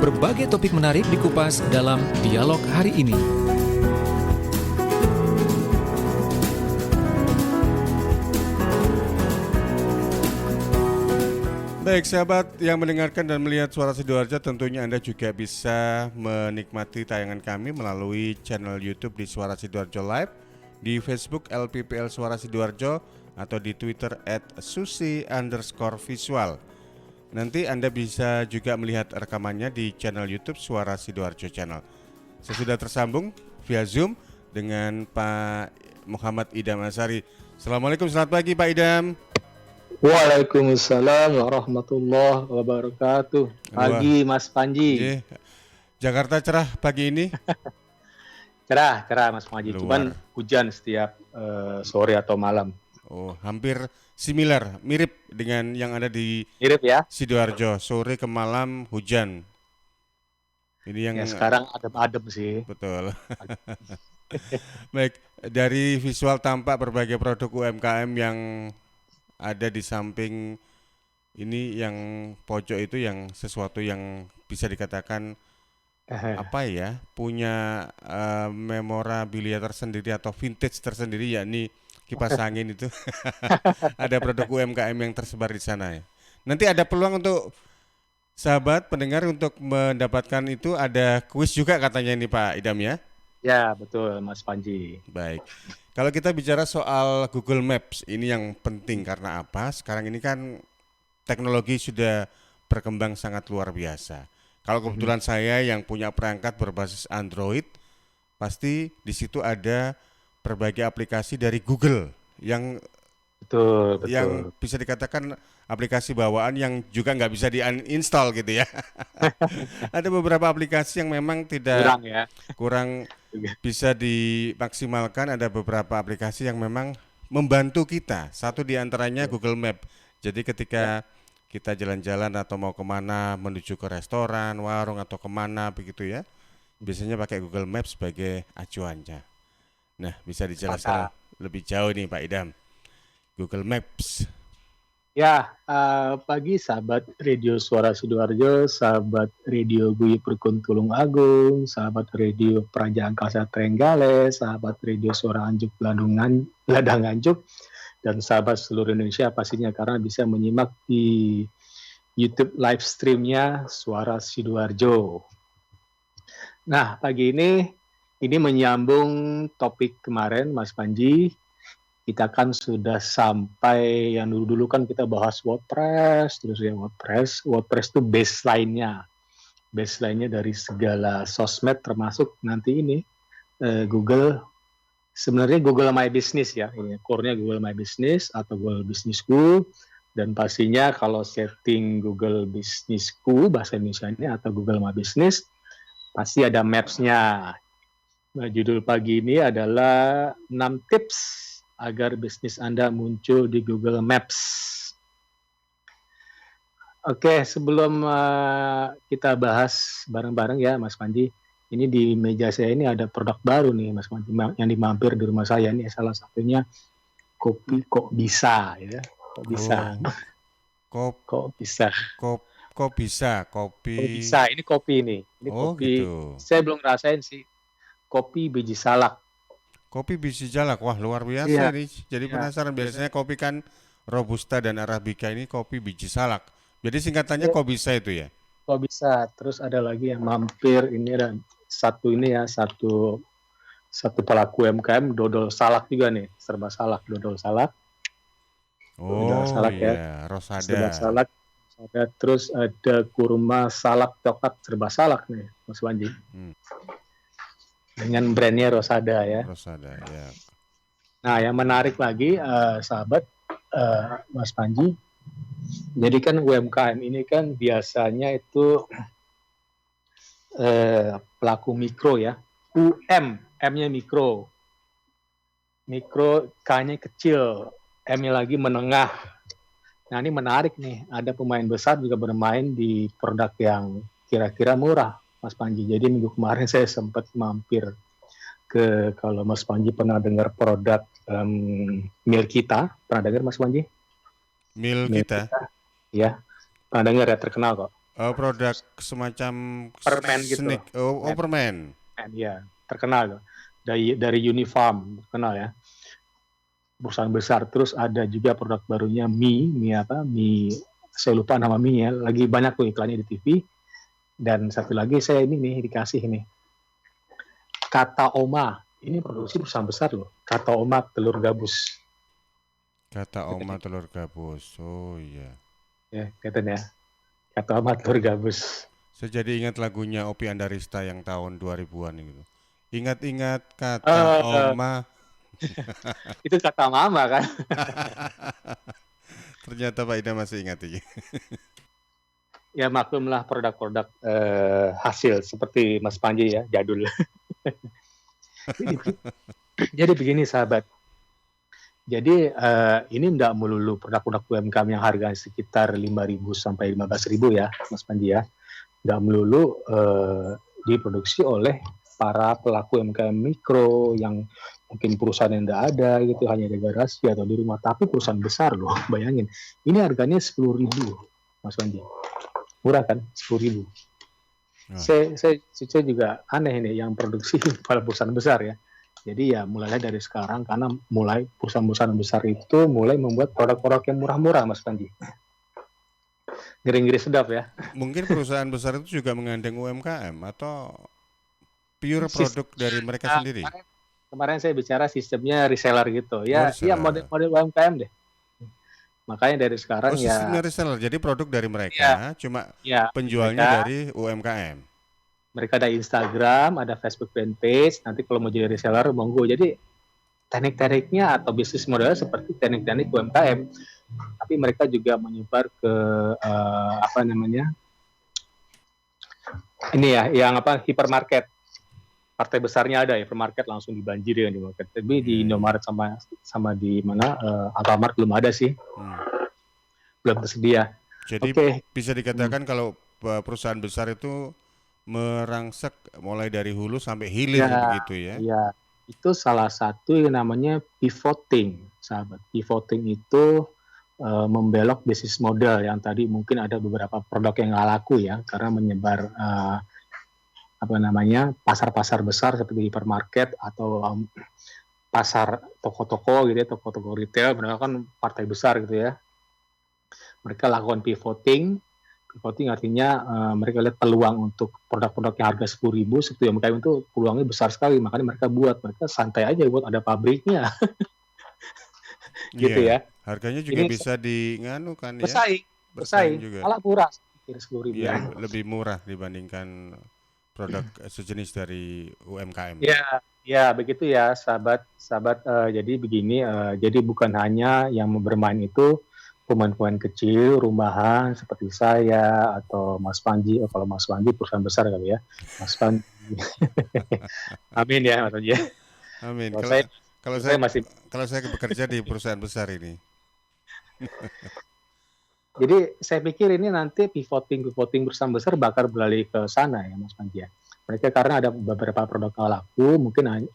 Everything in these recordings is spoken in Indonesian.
Berbagai topik menarik dikupas dalam dialog hari ini. Baik sahabat yang mendengarkan dan melihat Suara Sidoarjo, tentunya Anda juga bisa menikmati tayangan kami melalui channel YouTube di Suara Sidoarjo Live, di Facebook LPPL Suara Sidoarjo, atau di Twitter @susi_visual. Nanti Anda bisa juga melihat rekamannya di channel YouTube Suara Sidoarjo Channel. Saya sudah tersambung via Zoom dengan Pak Muhammad Idham Ashari. Assalamualaikum, selamat pagi Pak Idham. Waalaikumsalam warahmatullahi wabarakatuh. Pagi Mas Panji. Jakarta cerah pagi ini? Cerah Mas Panji. Cuman hujan setiap sore atau malam. Oh, hampir similar, mirip dengan yang ada di Sidoarjo. Sore ke malam hujan. Ini yang sekarang adem-adem sih. Betul. Baik, dari visual tampak berbagai produk UMKM yang ada di samping ini, yang pojok itu yang sesuatu yang bisa dikatakan punya memorabilia tersendiri atau vintage tersendiri, yakni kipas angin itu. Ada produk UMKM yang tersebar di sana ya. Nanti ada peluang untuk sahabat pendengar untuk mendapatkan itu, ada kuis juga katanya ini Pak Idham ya? Ya betul Mas Panji. Baik. Kalau kita bicara soal Google Maps, ini yang penting karena apa? Sekarang ini kan teknologi sudah berkembang sangat luar biasa. Kalau kebetulan saya yang punya perangkat berbasis Android, pasti di situ ada berbagai aplikasi dari Google yang betul. Yang bisa dikatakan aplikasi bawaan yang juga nggak bisa di-uninstall gitu ya. Ada beberapa aplikasi yang memang kurang bisa dimaksimalkan. Ada beberapa aplikasi yang memang membantu kita. Satu di antaranya Google Map. Jadi ketika kita jalan-jalan atau mau kemana, menuju ke restoran, warung atau kemana begitu ya, biasanya pakai Google Map sebagai acuannya. Nah, bisa dijelaskan lebih jauh nih Pak Idham, Google Maps. Ya, pagi sahabat Radio Suara Sidoarjo, sahabat Radio Guyub Rukun Tulung Agung, sahabat Radio Praja Angkasa Trenggalek, sahabat Radio Suara Anjuk Ladang Anjuk, dan sahabat seluruh Indonesia pastinya, karena bisa menyimak di YouTube live streamnya Suara Sidoarjo. Nah, pagi ini menyambung topik kemarin Mas Panji. Kita kan sudah sampai yang dulu kan kita bahas WordPress, terus ya WordPress itu baseline-nya dari segala sosmed, termasuk nanti ini Google, sebenarnya Google My Business ya, ini core-nya Google My Business atau Google Business-ku, dan pastinya kalau setting Google Business-ku bahasa Indonesia-nya atau Google My Business, pasti ada Maps-nya. Nah, judul pagi ini adalah 6 tips agar bisnis Anda muncul di Google Maps. Oke, sebelum kita bahas bareng-bareng ya Mas Panji, ini di meja saya ini ada produk baru nih Mas Panji, yang dimampir di rumah saya. Ini salah satunya kopi kok bisa ya. Kok bisa. Kok bisa. Ini kopi ini. Ini kopi. Gitu. Saya belum ngerasain sih. Kopi biji salak. Kopi biji salak, wah luar biasa nih. Jadi penasaran, biasanya kopi kan Robusta dan Arabica, ini kopi biji salak. Jadi singkatannya kok bisa itu ya? Kok bisa. Terus ada lagi yang mampir, ini ada satu pelaku UMKM dodol salak juga nih, serba salak, dodol salak. Dodol salak ya. Rosada. Serba salak. Terus ada kurma salak coklat serba salak nih, Mas Panji. Dengan brandnya Rosada ya. Rosada ya. Nah, yang menarik lagi sahabat Mas Panji, jadi kan UMKM ini kan biasanya itu pelaku mikro ya, M-nya mikro, K-nya kecil, M-nya lagi menengah. Nah, ini menarik nih, ada pemain besar juga bermain di produk yang kira-kira murah Mas Panji. Jadi minggu kemarin saya sempat mampir kalau Mas Panji pernah dengar produk Milkita, pernah dengar Mas Panji? Milkita? Ya, pernah dengar ya, terkenal kok. Produk semacam permen gitu snack. loh. Permen. Ya, terkenal loh. Dari Unifarm, terkenal ya. Perusahaan besar. Terus ada juga produk barunya mie apa? Mie, saya lupa nama mie ya. Lagi banyak tuh iklannya di TV. Dan satu lagi saya ini nih dikasih ini. Kata Oma. Ini produksi perusahaan besar loh. Kata Oma telur gabus. Kata Oma telur gabus. Oh iya. Ya, kelihatan ya. Kata Oma telur gabus. Saya jadi ingat lagunya Opi Andarista yang tahun 2000-an gitu. Ingat-ingat kata Uh, Oma. itu kata mama kan. Ternyata Pak Ida masih ingat ini. Ya maklumlah produk-produk hasil seperti Mas Panji ya, jadul. Jadi begini sahabat. Jadi ini enggak melulu produk-produk UMKM yang harganya sekitar 5.000 sampai 15.000 ya, Mas Panji ya. Enggak melulu diproduksi oleh para pelaku UMKM mikro yang mungkin perusahaan yang enggak ada gitu, hanya di garasi atau di rumah, tapi perusahaan besar loh, bayangin. Ini harganya 10.000, Mas Panji. Murah kan, 10.000. Saya juga aneh ini yang produksi pada perusahaan besar ya. Jadi ya mulailah dari sekarang, karena mulai perusahaan-perusahaan besar itu mulai membuat produk-produk yang murah-murah, Mas Panji. Ngeri-ngeri sedap ya. Mungkin perusahaan besar itu juga mengandeng UMKM atau pure produk dari mereka sendiri. Kemarin saya bicara sistemnya reseller gitu. Ya, reseller. Ya model UMKM deh. Makanya dari sekarang sistemnya reseller. Jadi produk dari mereka, cuma penjualnya mereka, dari UMKM. Mereka ada Instagram, ada Facebook fanpage. Nanti kalau mau jadi reseller, monggo. Jadi teknik-tekniknya atau bisnis modelnya seperti teknik-teknik UMKM. Tapi mereka juga menyebar ke apa namanya? Ini ya, yang apa? Hypermarket. Partai besarnya ada hypermarket langsung dibanjiri dengan di market. Tapi di Indomaret sama di mana Alfamart belum ada sih. Belum tersedia. Jadi bisa dikatakan kalau perusahaan besar itu merangsek mulai dari hulu sampai hilir begitu ya. Iya, itu salah satu yang namanya pivoting, sahabat. Pivoting itu membelok bisnis model yang tadi mungkin ada beberapa produk yang nggak laku ya, karena menyebar apa namanya pasar-pasar besar seperti hypermarket atau pasar toko-toko gitu ya, toko-toko retail, mereka kan partai besar gitu ya. Mereka lakukan pivoting. Pivoting artinya mereka lihat peluang untuk produk-produk yang harga 10.000, seperti UMKM itu peluangnya besar sekali, makanya mereka santai aja buat ada pabriknya. Gitu ya. Harganya juga bisa nganu kan ya. Bersaing juga. Malah murah, 10.000. Iya, lebih murah dibandingkan produk sejenis dari UMKM. Ya begitu ya, sahabat. Jadi begini, jadi bukan hanya yang bermain itu pemain-pemain kecil, rumahan seperti saya atau Mas Panji. Kalau Mas Panji perusahaan besar kali ya, Mas Panji. Amin ya, Mas Panji. Amin. Kalau saya bekerja di perusahaan besar ini. Jadi saya pikir ini nanti pivoting perusahaan besar bakal beralih ke sana ya, Mas Panji. Mereka karena ada beberapa produk yang laku,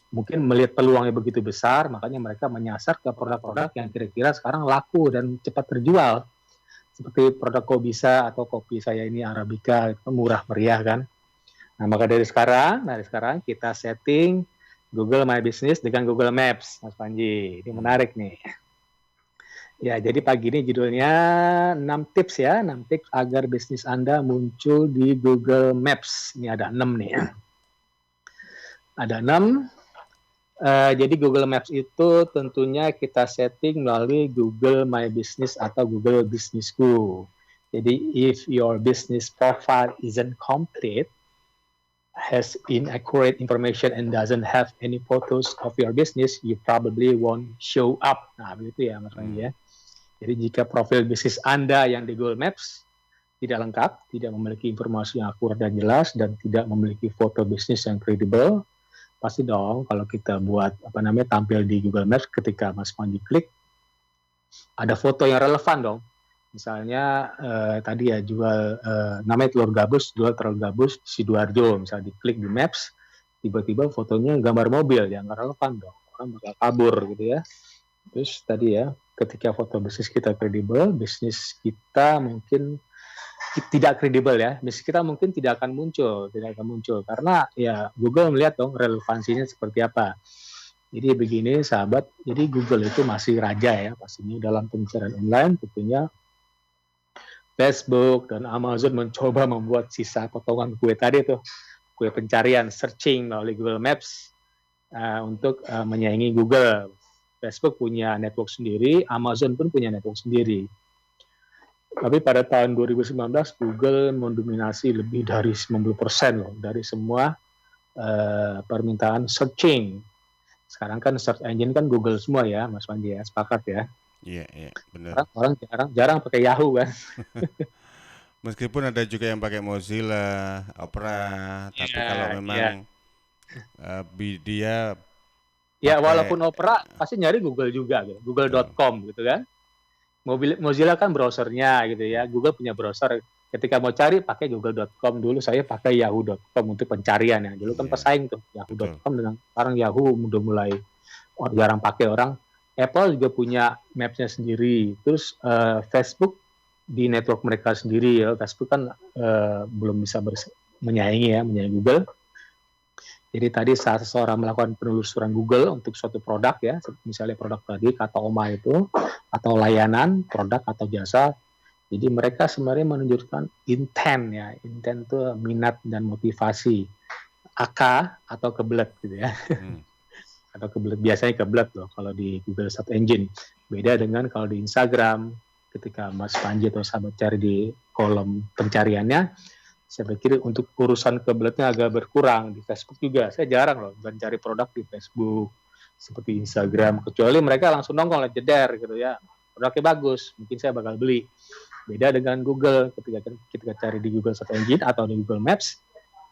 mungkin melihat peluangnya begitu besar, makanya mereka menyasar ke produk-produk yang kira-kira sekarang laku dan cepat terjual. Seperti produk Kobisa atau kopi saya ini Arabica, itu murah meriah kan. Nah, maka dari sekarang kita setting Google My Business dengan Google Maps, Mas Panji. Ini menarik nih. Ya, jadi pagi ini judulnya 6 tips ya, 6 tips agar bisnis Anda muncul di Google Maps. Ini ada 6 nih ya. Ada 6. Jadi Google Maps itu tentunya kita setting melalui Google My Business atau Google Business Go. Jadi if your business profile isn't complete, has inaccurate information and doesn't have any photos of your business, you probably won't show up. Nah, begitu ya Mas Panji ya. Jadi jika profil bisnis Anda yang di Google Maps tidak lengkap, tidak memiliki informasi yang akurat dan jelas, dan tidak memiliki foto bisnis yang kredibel, pasti dong kalau kita buat tampil di Google Maps, ketika Mas Panji klik, ada foto yang relevan dong. Misalnya tadi ya jual namanya telur gabus Sidoarjo, misalnya diklik di Maps, tiba-tiba fotonya gambar mobil, yang nggak relevan dong, orang bakal kabur gitu ya. Terus tadi ya, ketika foto bisnis kita kredibel, bisnis kita mungkin tidak kredibel ya. Kita mungkin tidak akan muncul karena ya Google melihat dong relevansinya seperti apa. Jadi begini sahabat, jadi Google itu masih raja ya pastinya dalam pencarian online. Tentunya Facebook dan Amazon mencoba membuat sisa potongan kue tadi tuh, kue pencarian searching melalui Google Maps untuk menyaingi Google. Facebook punya network sendiri, Amazon pun punya network sendiri. Tapi pada tahun 2019 Google mendominasi lebih dari 90% loh dari semua permintaan searching. Sekarang kan search engine kan Google semua ya, Mas Panji ya, sepakat ya. Iya, benar. Orang jarang pakai Yahoo kan. Meskipun ada juga yang pakai Mozilla, Opera, tapi kalau memang dia ya walaupun Opera pasti nyari Google juga gitu, google.com gitu kan. Mozilla kan browsernya gitu ya, Google punya browser. Ketika mau cari pakai google.com, dulu saya pakai yahoo.com untuk pencarian ya. Dulu kan pesaing tuh yahoo.com dengan sekarang Yahoo udah mulai jarang pakai orang. Apple juga punya Maps-nya sendiri. Terus Facebook di network mereka sendiri ya. Facebook kan belum bisa menyaingi Google. Jadi tadi saat seseorang melakukan penelusuran Google untuk suatu produk ya, misalnya produk tadi kata Oma itu, atau layanan, produk atau jasa, jadi mereka sebenarnya menunjukkan intent ya, intent itu minat dan motivasi, AK atau kebelet gitu ya, atau kebelet, biasanya kebelet loh kalau di Google Search Engine. Beda dengan kalau di Instagram, ketika Mas Panji atau sahabat cari di kolom pencariannya, saya pikir untuk urusan kebeletnya agak berkurang. Di Facebook juga, saya jarang loh mencari produk di Facebook seperti Instagram, kecuali mereka langsung nongol jeder gitu ya, produknya bagus, mungkin saya bakal beli. Beda dengan Google, ketika kita cari di Google Search Engine atau di Google Maps,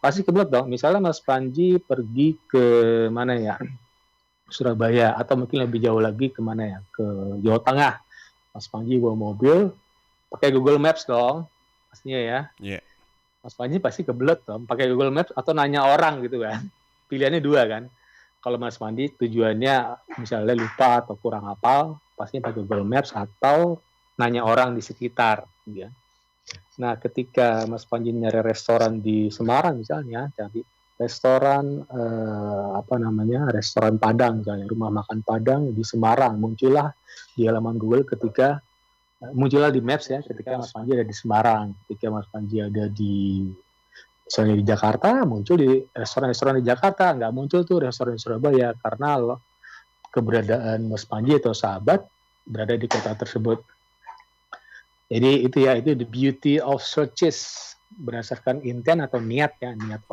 pasti kebelet dong. Misalnya Mas Panji pergi ke mana ya, Surabaya, atau mungkin lebih jauh lagi ke mana ya, ke Jawa Tengah. Mas Panji bawa mobil, pakai Google Maps dong, pastinya ya. Yeah. Mas Panji pasti kebelet dong, pakai Google Maps atau nanya orang gitu kan. Pilihannya dua kan. Kalau Mas Panji tujuannya misalnya lupa atau kurang hafal, pastinya pakai Google Maps atau nanya orang di sekitar. Ya. Nah, ketika Mas Panji nyari restoran di Semarang misalnya, cari restoran restoran Padang misalnya, rumah makan Padang di Semarang, muncullah di halaman Google muncullah di Maps ya, ketika Mas Panji ada di Semarang, ketika Mas Panji ada di misalnya di Jakarta, muncul di restoran-restoran di Jakarta, nggak muncul tuh restoran di Surabaya, karena keberadaan Mas Panji atau sahabat berada di kota tersebut. Jadi itu the beauty of searches, berdasarkan intent atau niat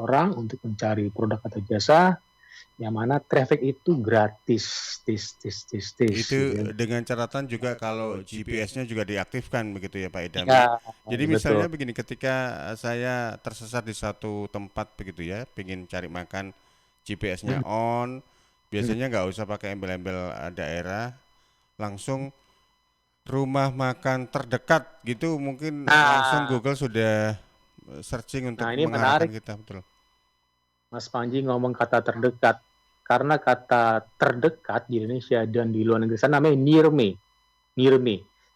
orang untuk mencari produk atau jasa, yang mana traffic itu gratis. Itu dengan catatan juga kalau GPS-nya juga diaktifkan begitu ya Pak Idam. Ya, jadi misalnya begini, ketika saya tersesat di satu tempat begitu ya, pengen cari makan, GPS-nya on, biasanya nggak usah pakai embel-embel daerah, langsung rumah makan terdekat gitu, mungkin langsung Google sudah searching untuk mengarahkan kita, betul. Mas Panji ngomong kata terdekat, karena kata terdekat di Indonesia dan di luar negeri sana namanya near me.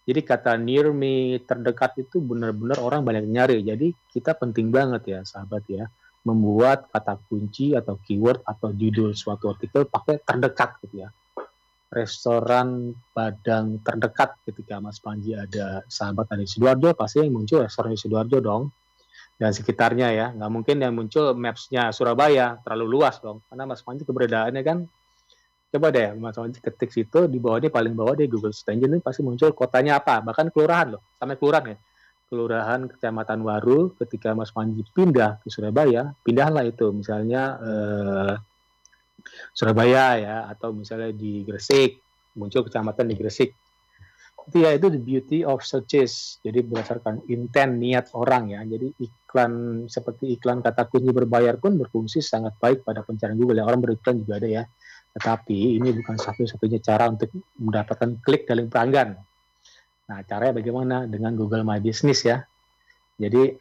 Jadi kata near me, terdekat itu benar-benar orang banyak nyari. Jadi kita penting banget ya sahabat ya, membuat kata kunci atau keyword atau judul suatu artikel pakai terdekat gitu ya. Restoran Padang terdekat, ketika Mas Panji ada sahabat di Sidoarjo, pasti yang muncul restoran di Sidoarjo dong, dan sekitarnya ya. Nggak mungkin yang muncul Maps-nya Surabaya, terlalu luas dong, karena Mas Panji keberadaannya kan. Coba deh Mas Panji ketik situ, di bawahnya paling bawah deh Google Search Engine, pasti muncul kotanya apa, bahkan kelurahan loh, sampai kelurahan ya. Kelurahan Kecamatan Waru, ketika Mas Panji pindah ke Surabaya, pindahlah itu misalnya Surabaya ya, atau misalnya di Gresik, muncul kecamatan di Gresik. Itu the beauty of searches. Jadi berdasarkan intent, niat orang ya. Jadi iklan seperti iklan kata kunci berbayar pun berfungsi sangat baik pada pencarian Google. Orang beriklan juga ada ya. Tetapi ini bukan satu-satunya cara untuk mendapatkan klik dari pelanggan. Nah, caranya bagaimana? Dengan Google My Business ya. Jadi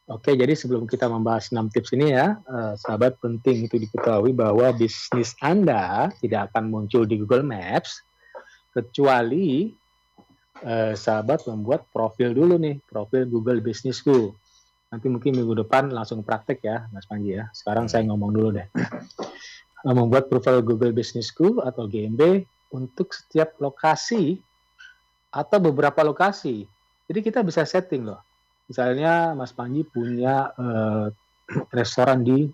Oke, jadi sebelum kita membahas 6 tips ini ya, sahabat, penting itu diketahui bahwa bisnis Anda tidak akan muncul di Google Maps kecuali sahabat membuat profil dulu nih, profil Google Businessku. Nanti mungkin minggu depan langsung praktek ya, Mas Panji ya. Sekarang saya Boleh. ngomong dulu deh. Membuat profil Google Businessku atau GMB untuk setiap lokasi atau beberapa lokasi. Jadi kita bisa setting loh. Misalnya Mas Panji punya restoran di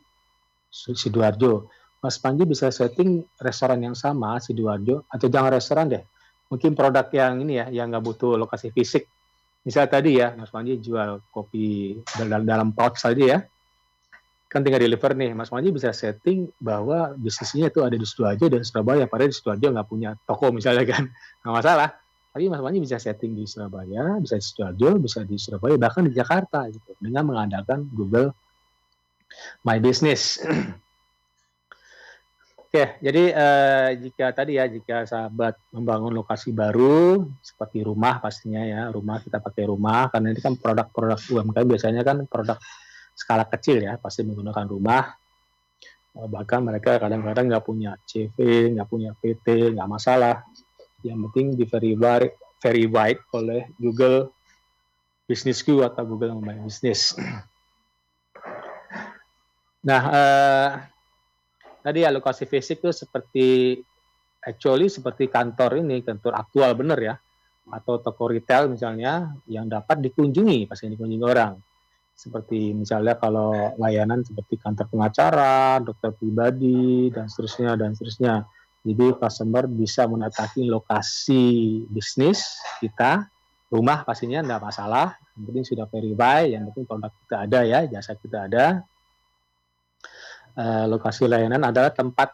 Sidoarjo. Mas Panji bisa setting restoran yang sama Sidoarjo, atau jangan restoran deh. Mungkin produk yang ini ya, yang nggak butuh lokasi fisik. Misal tadi ya, Mas Panji jual kopi dalam pouch tadi ya, kan tinggal deliver nih. Mas Panji bisa setting bahwa bisnisnya itu ada di Sidoarjo dan Surabaya. Padahal di Sidoarjo nggak punya toko misalnya kan, nggak masalah. Tapi Mas Panji bisa setting di Surabaya, bisa di Sidoarjo, bisa di Surabaya, bahkan di Jakarta gitu, dengan mengandalkan Google My Business. Oke, jadi jika sahabat membangun lokasi baru seperti rumah pastinya ya, rumah kita pakai rumah karena ini kan produk-produk UMKM biasanya kan produk skala kecil ya, pasti menggunakan rumah. Bahkan mereka kadang-kadang nggak punya CV, nggak punya PT, nggak masalah. Yang penting di verified oleh Google Businessku atau Google My Business. Nah, tadi alokasi fisik itu seperti kantor ini, kantor aktual bener ya, atau toko retail misalnya yang dapat dikunjungi, pasti dikunjungi orang. Seperti misalnya kalau layanan seperti kantor pengacara, dokter pribadi, dan seterusnya, dan seterusnya. Jadi customer bisa mendatangi lokasi bisnis kita, rumah pastinya nggak masalah, yang penting sudah verify, yang penting produk kita ada ya, jasa kita ada. Lokasi layanan adalah tempat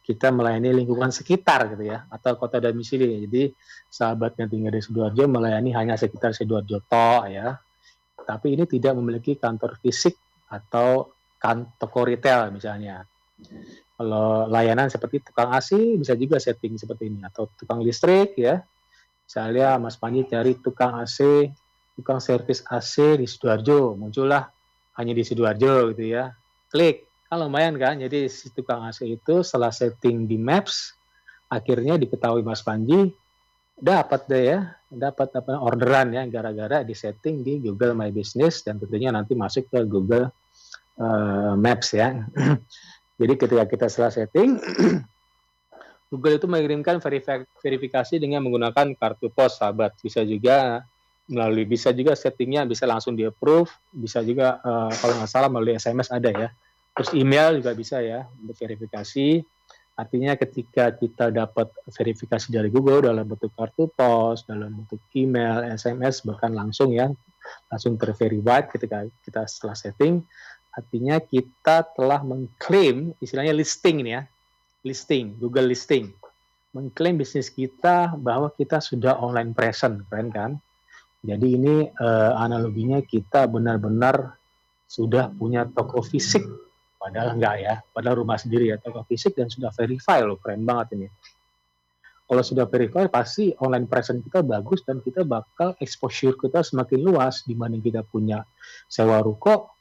kita melayani lingkungan sekitar gitu ya, atau kota domisili. Jadi sahabat yang tinggal di Sidoarjo melayani hanya sekitar Sidoarjo toh ya, tapi ini tidak memiliki kantor fisik atau toko retail misalnya. Kalau layanan seperti tukang AC bisa juga setting seperti ini, atau tukang listrik ya. Misalnya Mas Panji cari tukang AC, tukang servis AC di Sidoarjo, muncullah hanya di Sidoarjo gitu ya. Klik, kan lumayan kan. Jadi si tukang AC itu setelah setting di Maps, akhirnya diketahui Mas Panji, dapat deh ya, dapat orderan ya, gara-gara di setting di Google My Business dan tentunya nanti masuk ke Google Maps ya. Jadi ketika kita setelah setting, Google itu mengirimkan verifikasi dengan menggunakan kartu pos sahabat. Bisa juga settingnya bisa langsung di approve, bisa juga kalau nggak salah melalui SMS ada ya. Terus email juga bisa ya untuk verifikasi. Artinya ketika kita dapat verifikasi dari Google dalam bentuk kartu pos, dalam bentuk email, SMS, bahkan langsung ya, langsung terverified ketika kita setelah setting, artinya kita telah mengklaim, istilahnya listing ini ya, Google listing, mengklaim bisnis kita bahwa kita sudah online present, keren kan? Jadi ini analoginya kita benar-benar sudah punya toko fisik, padahal enggak ya, padahal rumah sendiri ya, toko fisik dan sudah verify loh, keren banget ini. Kalau sudah verify pasti online present kita bagus dan kita bakal exposure kita semakin luas dibanding kita punya sewa ruko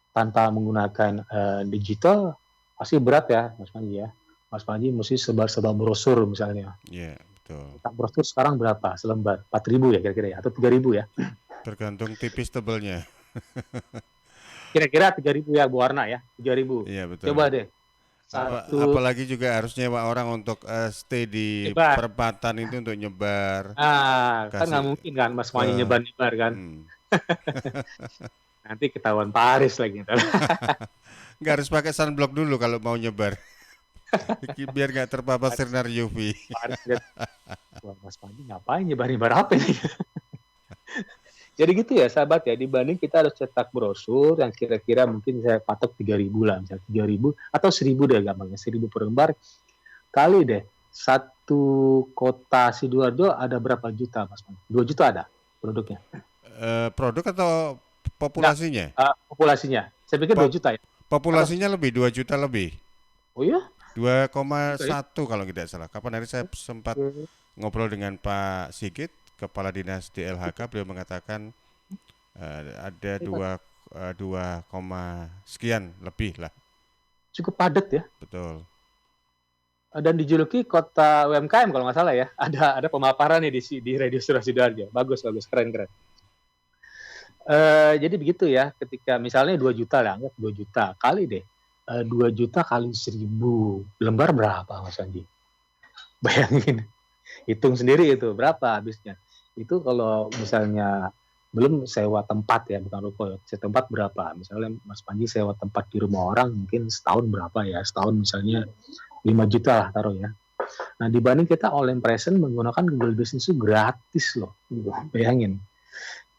tanpa menggunakan digital, pasti berat ya Mas Panji ya. Mas Panji mesti sebar-sebar brosur misalnya. Iya, betul. Tak brosur sekarang berapa selembar? 4.000 ya kira-kira ya, atau 3.000 ya? Tergantung tipis tebelnya. Kira-kira 3.000 ya, berwarna ya, 3.000. Iya, betul. Coba deh. Apalagi juga harus nyewa orang untuk stay di perempatan itu untuk nyebar. Kan nggak mungkin kan Mas Panji nyebar-nyebar kan. Nanti ketahuan Paris lagi. Nggak harus pakai sunblock dulu kalau mau nyebar. Biar nggak terpapar sinar UV. Wah, Mas Panji ngapain nyebar-nyebar apa ini? Jadi gitu ya sahabat ya, dibanding kita harus cetak brosur yang kira-kira mungkin saya patok 3.000 lah, misalnya 3.000 atau 1.000 deh gampangnya, 1.000 per lembar, kali deh satu kota Sidoarjo ada berapa juta Mas Panji? 2 juta ada produknya. Produk atau populasinya? Populasinya. Saya pikir 2 juta ya. Populasinya lebih, 2 juta lebih. Oh iya? 2,1 kalau tidak salah. Kapan hari saya sempat ngobrol dengan Pak Sigit, Kepala Dinas DLHK, beliau mengatakan ada 2, sekian lebih lah. Cukup padat ya. Betul. dan dijuluki kota UMKM kalau nggak salah ya. Ada pemaparan nih di Radio Suara Sidoarjo. Bagus, keren. Jadi begitu ya, ketika misalnya 2 juta lah, anggap 2 juta kali deh. 2 juta kali 1.000 lembar berapa Mas Anji? Bayangin, hitung sendiri itu berapa habisnya. Itu kalau misalnya belum sewa tempat ya, bukan ruko ya, sewa tempat berapa. Misalnya Mas Panji sewa tempat di rumah orang mungkin setahun berapa ya, setahun misalnya 5 juta lah taruh ya. Nah dibanding kita online presence menggunakan Google Business itu gratis loh, gitu. Bayangin.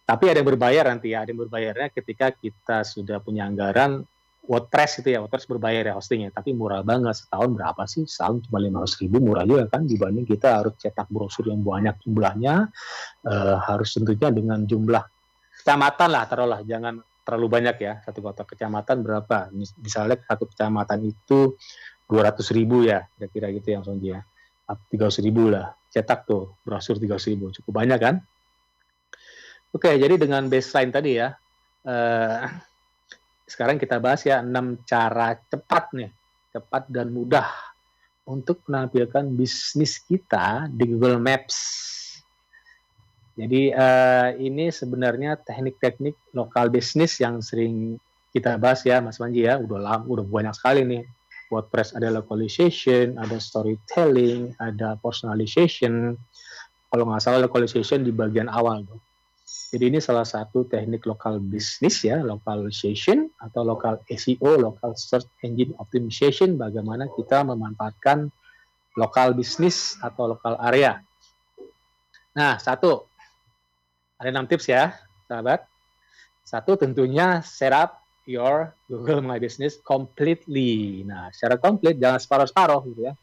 Tapi ada yang berbayar nanti ya, ada yang berbayarnya ketika kita sudah punya anggaran WordPress itu ya, WordPress berbayar ya hostingnya, tapi murah banget. Setahun berapa sih? Setahun cuma 500.000, murah juga kan, dibanding kita harus cetak brosur yang banyak jumlahnya, harus tentunya dengan jumlah kecamatan lah, taruhlah, jangan terlalu banyak ya, satu kota kecamatan berapa? Misalnya satu kecamatan itu 200.000 ya, kira-kira gitu yang Sonji ya, 300.000 lah, cetak tuh brosur 300.000, cukup banyak kan? Oke, jadi dengan baseline tadi ya, sekarang kita bahas ya 6 cara cepat nih, cepat dan mudah untuk menampilkan bisnis kita di Google Maps. Jadi ini sebenarnya teknik-teknik lokal bisnis yang sering kita bahas ya, Mas Manji ya, udah banyak sekali nih. WordPress ada localization, ada storytelling, ada personalization. Kalau nggak salah localization di bagian awal tuh. Jadi ini salah satu teknik lokal bisnis ya, localization atau local SEO, local search engine optimization, bagaimana kita memanfaatkan lokal bisnis atau lokal area. Nah, ada 6 tips ya, sahabat. 1 tentunya set up your Google My Business completely. Nah, secara komplit, jangan separuh-separuh gitu ya.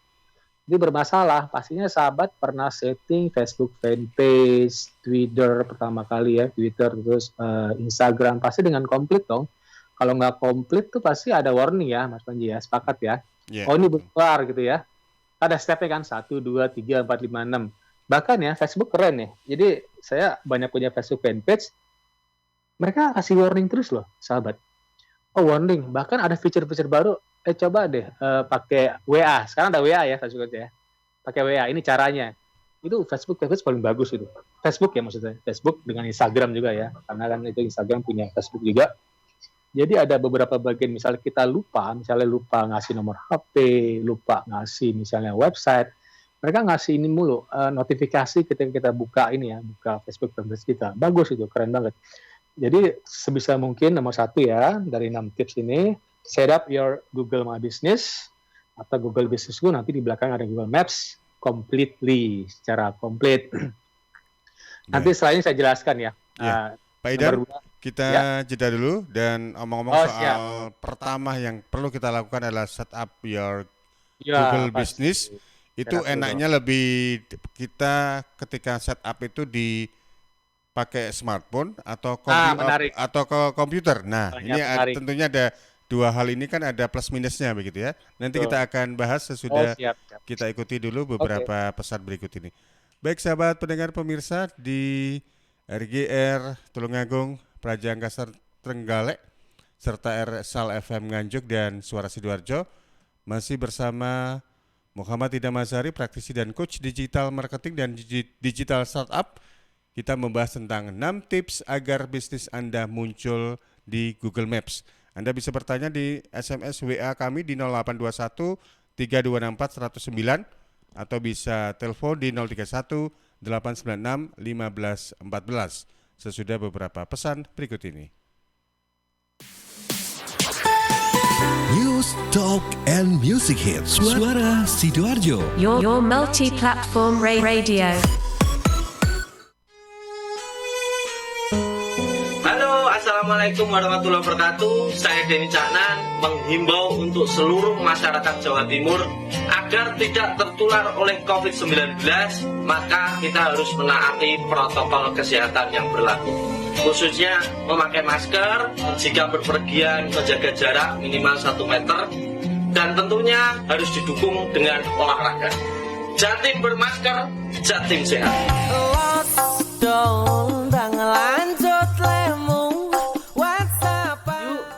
Ini bermasalah, pastinya sahabat pernah setting Facebook fanpage, Twitter pertama kali ya, Twitter, terus Instagram, pasti dengan komplit dong. Kalau nggak komplit tuh pasti ada warning ya, Mas Panji ya, sepakat ya. Yeah. Oh ini besar gitu ya. Ada stepnya kan, 1, 2, 3, 4, 5, 6. Bahkan ya, Facebook keren ya. Jadi saya banyak punya Facebook fanpage, mereka kasih warning terus loh, sahabat. Oh warning, bahkan ada fitur-fitur baru, coba deh pakai WA. Sekarang ada WA ya Facebook ya. Pakai WA. Ini caranya. Itu Facebook paling bagus itu. Facebook ya maksudnya. Facebook dengan Instagram juga ya. Karena kan itu Instagram punya Facebook juga. Jadi ada beberapa bagian misalnya kita lupa ngasih nomor HP, lupa ngasih misalnya website. Mereka ngasih ini mulu notifikasi ketika kita buka ini ya, buka Facebook page kita. Bagus itu, keren banget. Jadi sebisa mungkin nomor 1 ya dari 6 tips ini, set up your Google My Business atau Google Business Go, nanti di belakang ada Google Maps completely, secara komplit. Nanti setelah ini saya jelaskan ya. Pak Idar, kita jeda dulu dan omong-omong soal pertama yang perlu kita lakukan adalah set up your Google Business. Itu enaknya lebih kita ketika set up itu pakai smartphone atau komputer. Nah, ini tentunya ada 2 hal ini kan ada plus minusnya begitu ya. Nanti kita akan bahas sesudah kita ikuti dulu beberapa pesan berikut ini. Baik sahabat pendengar pemirsa di RGR Tulungagung, Praja Angkasa Trenggalek, serta RSAL FM Nganjuk dan Suara Sidoarjo, masih bersama Muhammad Idham Azhari, praktisi dan coach digital marketing dan digital startup. Kita membahas tentang 6 tips agar bisnis Anda muncul di Google Maps. Anda bisa bertanya di SMS WA kami di 0821 3264 109 atau bisa telepon di 031 896 1514 sesudah beberapa pesan berikut ini. News, Talk, and Music Hits. Suara Sidoarjo. Your multi-platform radio. Halo, Assalamualaikum warahmatullahi wabarakatuh. Saya Denny Caknan menghimbau untuk seluruh masyarakat Jawa Timur agar tidak tertular oleh COVID-19, maka kita harus menaati protokol kesehatan yang berlaku. Khususnya memakai masker, jika berpergian menjaga jarak minimal 1 meter, dan tentunya harus didukung dengan olahraga. Jatim bermasker, Jatim sehat.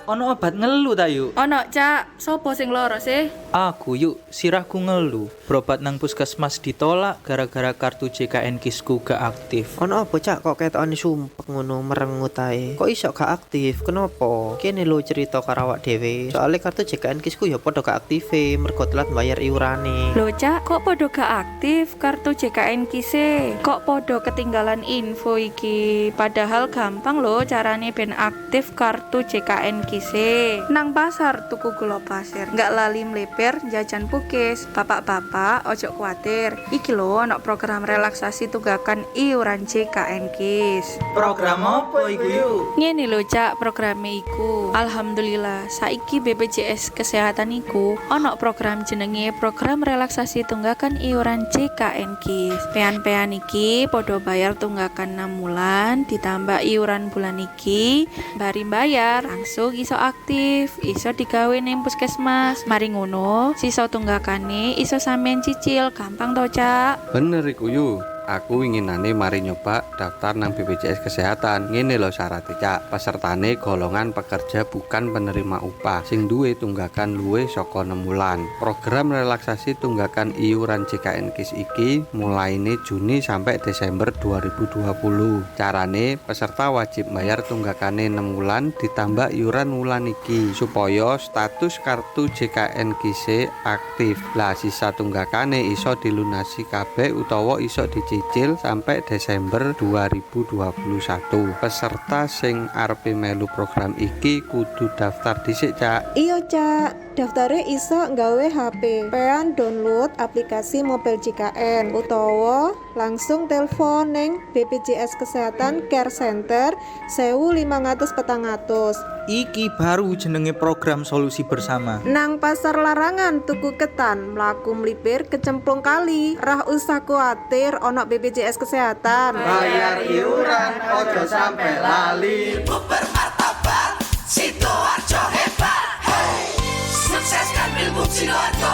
ono obat ngelu ta yuk? Ono, Cak. Sopo sing loro sih? Aku yuk, sirahku ngelu. Berobat nang puskesmas ditolak gara-gara kartu JKN Kisku gak aktif. Ono apa Cak kok ketokane sumpek ngono merengut ae. Kok iso gak aktif? Kenapa? Kene lho cerita karo awak dhewe. Soale kartu JKN Kisku ya padha gak aktif mergo telat bayar iurane. Lho, Cak, kok padha gak aktif kartu JKN Kise? Kok padha ketinggalan info iki? Padahal gampang lho carane ben aktif kartu JKN Kise. Nang pasar tuku gula pasir, nggak lali mleper jajan pukis. Bapak-bapak ojo kuatir, iki lho ono program relaksasi tunggakan iuran JKN Kis. Program apa iku yuk? Ngene lho Cak, programe iku. Alhamdulillah, saiki BPJS Kesehatan iku ono program jenenge program relaksasi tunggakan iuran JKN Kis. Pean-pean iki podo bayar tunggakan 6 bulan ditambah iuran bulan iki, bari bayar langsung iso aktif, iso digawe ning puskesmas. Mari ngono, sisa tunggakane iso sampean cicil, gampang to Cak. Bener iku yuk. Aku inginane mari nyoba daftar nang BPJS Kesehatan. Ngene lho syaratnya Cak. Pesertane golongan pekerja bukan penerima upah sing duwe tunggakan luwih saka 6 bulan. Program relaksasi tunggakan iuran JKN Kis iki mulaine Juni sampai Desember 2020. Carane peserta wajib bayar tunggakane 6 bulan ditambah iuran wulan iki supaya status kartu JKN Kise aktif. Lah sisa tunggakane iso dilunasi kabeh utawa iso dicicil sampai Desember 2021. Peserta sing arepe melu program iki kudu daftar dhisik Cak. Iya Cak, daftare iso nggawe HP, pean download aplikasi Mobile JKN utawa langsung telepon ning BPJS Kesehatan Care Center 1500. Iki baru jenenge program solusi bersama. Nang pasar larangan tuku ketan, mlaku mlipir kecemplung kali. Rah usah kuatir ono BPJS Kesehatan. Bayar iuran ojo sampai lali. Super martabat, Sidoarjo hebat. Hey, sukseskan Pilgub Sidoarjo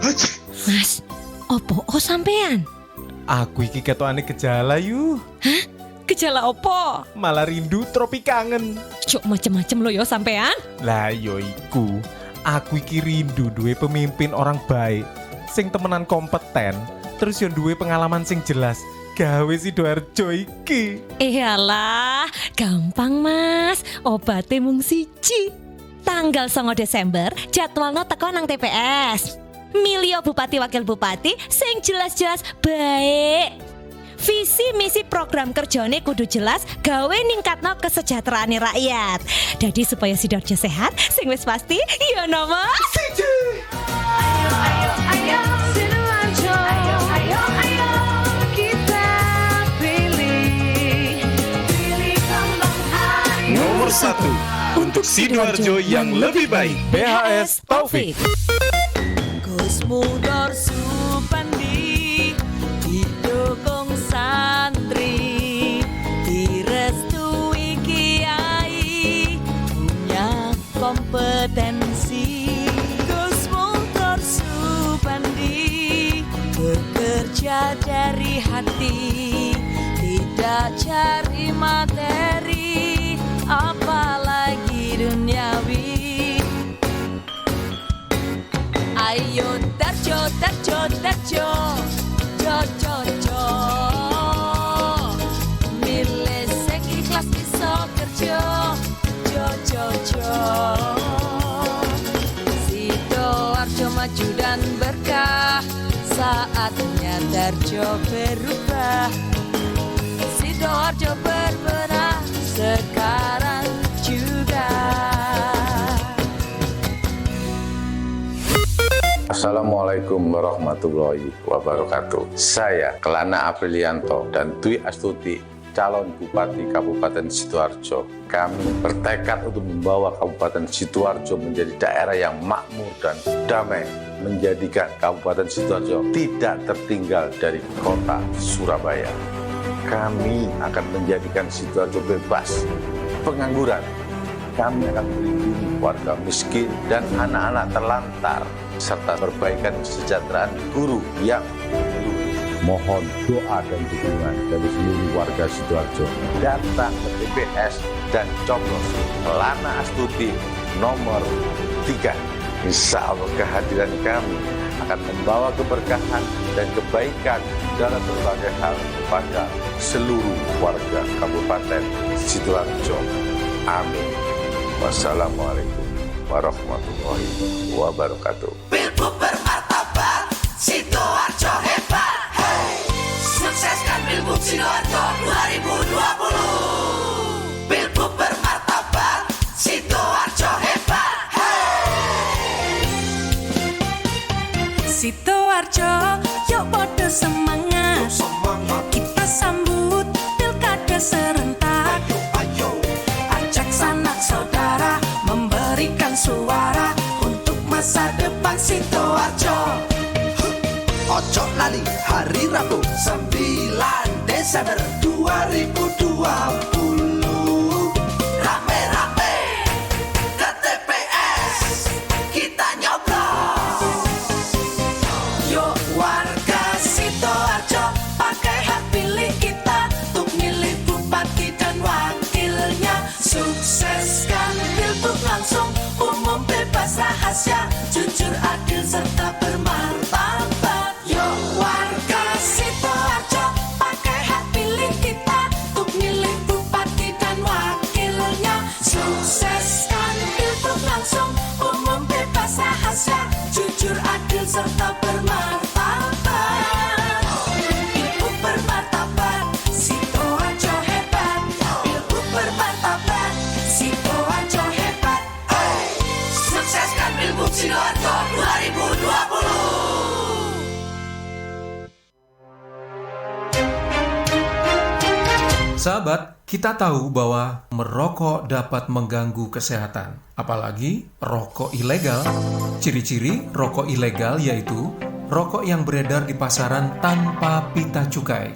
2020. Mas, opo sampean? Aku iki ketokane gejala yu. Hah? Gejala opo? Malah rindu tropi kangen. Cuk macem-macem lo yo sampean. Lah yo iku, aku iki rindu duwe pemimpin orang baik, sing temenan kompeten, terus yo duwe pengalaman sing jelas. Gawe Sidoarjo iki. Iyalah, gampang Mas. Obate mung siji. Tanggal 9 Desember jadwalno teko nang TPS. Milio bupati wakil bupati sing jelas-jelas baik. Visi misi program kerjane kudu jelas, gawe ningkatno kesejahteraane rakyat. Jadi supaya Sidoarjo sehat, sing wis pasti ya nomor 1. Ayo Sidoarjo. Ayo kita pilih kembang hari. Nomor 1 untuk Sidoarjo yang lebih baik. BHS Taufik. Gus Mudor Supandi didukung santri, direstui kiai, punya kompetensi. Gus Mudor Supandi bekerja dari hati, tidak cari materi, apalagi duniawi. Ayo Darjo, jo, milih sing ikhlas iso kerja, jo. Sidoarjo maju dan berkah, saatnya Darjo berubah. Sidoarjo berbenah sekarang juga. Assalamualaikum warahmatullahi wabarakatuh. Saya Kelana Aprilianto dan Dwi Astuti, calon Bupati Kabupaten Sidoarjo. Kami bertekad untuk membawa Kabupaten Sidoarjo menjadi daerah yang makmur dan damai, menjadikan Kabupaten Sidoarjo tidak tertinggal dari kota Surabaya. Kami akan menjadikan Sidoarjo bebas pengangguran. Kami akan melindungi warga miskin dan anak-anak terlantar, serta perbaikan kesejahteraan guru yang belum Mohon doa dan dukungan dari seluruh warga Sidoarjo. Datang ke TPS dan coblos Lana Astuti nomor 3. Insya Allah kehadiran kami akan membawa keberkahan dan kebaikan dalam berbagai hal kepada seluruh warga Kabupaten Sidoarjo. Amin. Wassalamualaikum warahmatullahi wabarakatuh. Pilgub bermartabat, Sidoarjo hebat. Hey. Sukseskan Pilgub Sidoarjo 2020. Pilgub bermartabat, Sidoarjo hebat. Sidoarjo, yuk podo semangat. Kita sambut pilkada serentak. Ajak sanak saudara memberikan suara untuk masa depan Sidoarjo. Ojo lali hari Rabu 9 Desember 2020. Rame-rame ke TPS kita nyoblos. Yuk warga Sidoarjo, pakai hak pilih kita untuk milih bupati dan wakilnya. Sukseskan pilgub langsung, umum bebas rahasia, jujur adil serta bermartabat. Yuk warga Sidoarjo, pakai hak pilih kita untuk milih bupati dan wakilnya. Sukseskan pilgub langsung, umum bebas rahasia, jujur adil serta bermartabat. Pilgub bermartabat, Sidoarjo hebat. Pilgub bermartabat, Sidoarjo hebat. Sukseskan Pilgub Sidoarjo 2020. Sahabat, kita tahu bahwa merokok dapat mengganggu kesehatan, apalagi rokok ilegal. Ciri-ciri rokok ilegal yaitu rokok yang beredar di pasaran tanpa pita cukai,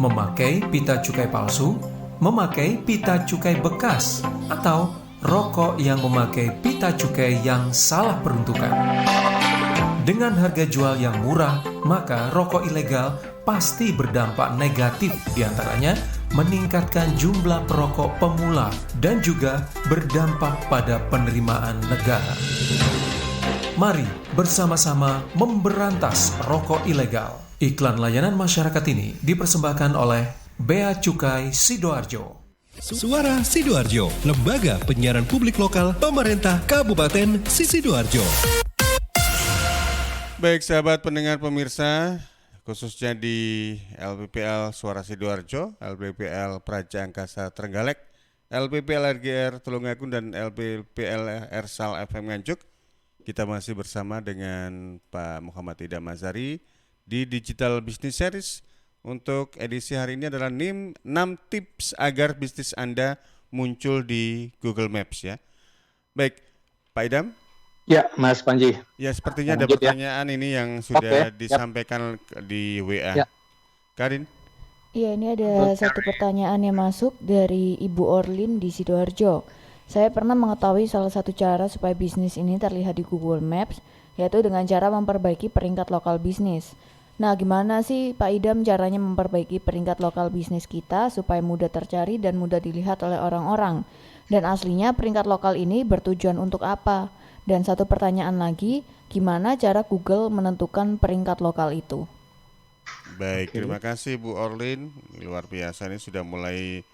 memakai pita cukai palsu, memakai pita cukai bekas, atau rokok yang memakai pita cukai yang salah peruntukan. Dengan harga jual yang murah, maka rokok ilegal pasti berdampak negatif, diantaranya meningkatkan jumlah perokok pemula dan juga berdampak pada penerimaan negara. Mari bersama-sama memberantas rokok ilegal. Iklan layanan masyarakat ini dipersembahkan oleh Bea Cukai Sidoarjo. Suara Sidoarjo, lembaga penyiaran publik lokal pemerintah Kabupaten Sidoarjo. Baik sahabat pendengar pemirsa, khususnya di LPPL Suara Sidoarjo, LPPL Praja Angkasa Trenggalek, LPPL RGR Tulungagung, dan LPPL Ersal FM Nganjuk, kita masih bersama dengan Pak Muhammad Idham Azhari di Digital Business Series. Untuk edisi hari ini adalah 6 tips agar bisnis Anda muncul di Google Maps ya. Baik, Pak Idham. Ya, Mas Panji. Ya, sepertinya ada pertanyaan ini yang sudah disampaikan di WA. Ya. Karin. Iya, ini ada satu pertanyaan yang masuk dari Ibu Orlin di Sidoarjo. Saya pernah mengetahui salah satu cara supaya bisnis ini terlihat di Google Maps, yaitu dengan cara memperbaiki peringkat lokal bisnis. Nah, gimana sih Pak Idham caranya memperbaiki peringkat lokal bisnis kita supaya mudah tercari dan mudah dilihat oleh orang-orang? Dan aslinya peringkat lokal ini bertujuan untuk apa? Dan satu pertanyaan lagi, gimana cara Google menentukan peringkat lokal itu? Baik, terima kasih Bu Orlin. Luar biasa, ini sudah mulai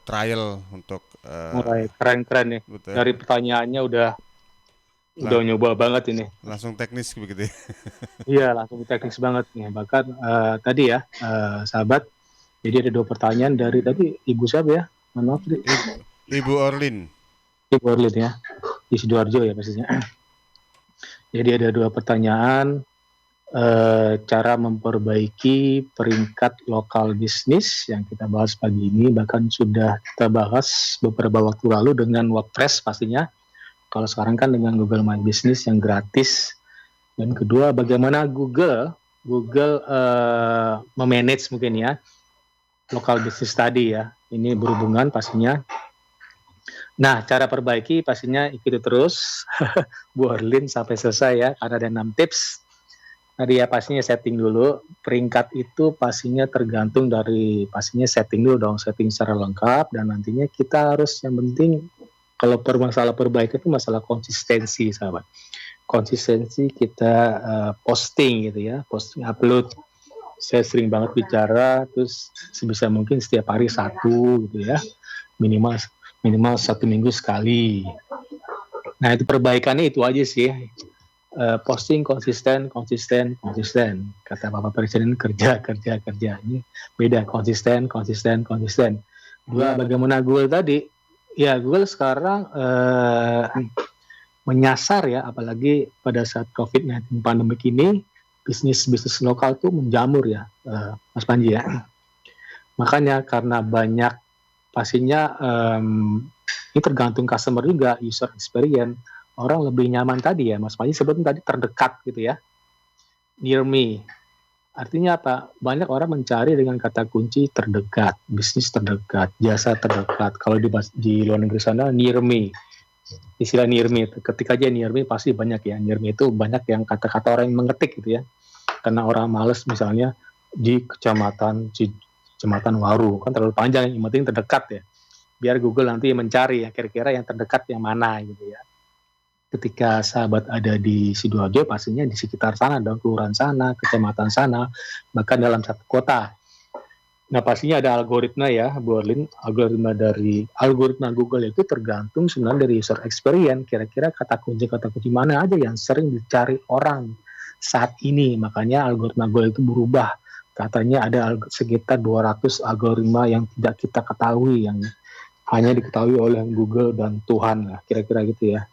trial untuk mulai keren-keren nih. Betul. Dari pertanyaannya udah nyoba banget ini. Langsung teknis begitu ya. Iya, langsung teknis banget nih. Bahkan tadi ya, sahabat, jadi ada 2 pertanyaan dari tadi Ibu siapa ya? Mohon maaf. Ibu Orlin. Ibu Orlin ya. Di Sidoarjo ya pastinya. Jadi ada 2 pertanyaan, cara memperbaiki peringkat lokal bisnis yang kita bahas pagi ini, bahkan sudah kita bahas beberapa waktu lalu dengan WordPress pastinya. Kalau sekarang kan dengan Google My Business yang gratis. Dan kedua, bagaimana Google memanage mungkin ya lokal bisnis tadi ya. Ini berhubungan pastinya. Nah, cara perbaiki pastinya ikuti terus Bu Orlin sampai selesai ya, karena ada 6 tips. Tadi ya pastinya setting dulu. Peringkat itu pastinya tergantung dari pastinya setting dulu dong, setting secara lengkap, dan nantinya kita harus yang penting kalau masalah perbaikan itu masalah konsistensi, sahabat. Konsistensi kita posting gitu ya, posting upload. Saya sering banget bicara, terus sebisa mungkin setiap hari satu gitu ya, minimal 1 minggu sekali. Nah itu perbaikannya itu aja sih. Posting konsisten. Kata Bapak Presiden kerja. Ini beda konsisten. Dua, bagaimana Google tadi? Ya Google sekarang menyasar ya, apalagi pada saat COVID-19 pandemik ini, bisnis lokal tuh menjamur ya, Mas Panji ya. Makanya karena banyak pastinya ini tergantung customer juga, user experience. Orang lebih nyaman tadi ya, Mas Panji sebetulnya tadi terdekat gitu ya, near me. Artinya apa? Banyak orang mencari dengan kata kunci terdekat, bisnis terdekat, jasa terdekat. Kalau di luar negeri sana near me, istilah near me. Ketika aja near me pasti banyak ya. Near me itu banyak yang kata-kata orang yang mengetik gitu ya. Karena orang males misalnya di kecamatan Waru kan terlalu panjang, yang penting terdekat ya. Biar Google nanti mencari ya kira-kira yang terdekat yang mana gitu ya. Ketika sahabat ada di Sidoarjo, pastinya di sekitar sana dong, kelurahan sana, kecamatan sana, bahkan dalam satu kota. Nah pastinya ada algoritma ya, Bu Orlin. Algoritma Google itu tergantung sebenarnya dari user experience. Kira-kira kata kunci mana aja yang sering dicari orang saat ini. Makanya algoritma Google itu berubah. Katanya ada sekitar 200 algoritma yang tidak kita ketahui, yang hanya diketahui oleh Google dan Tuhan lah, kira-kira gitu ya.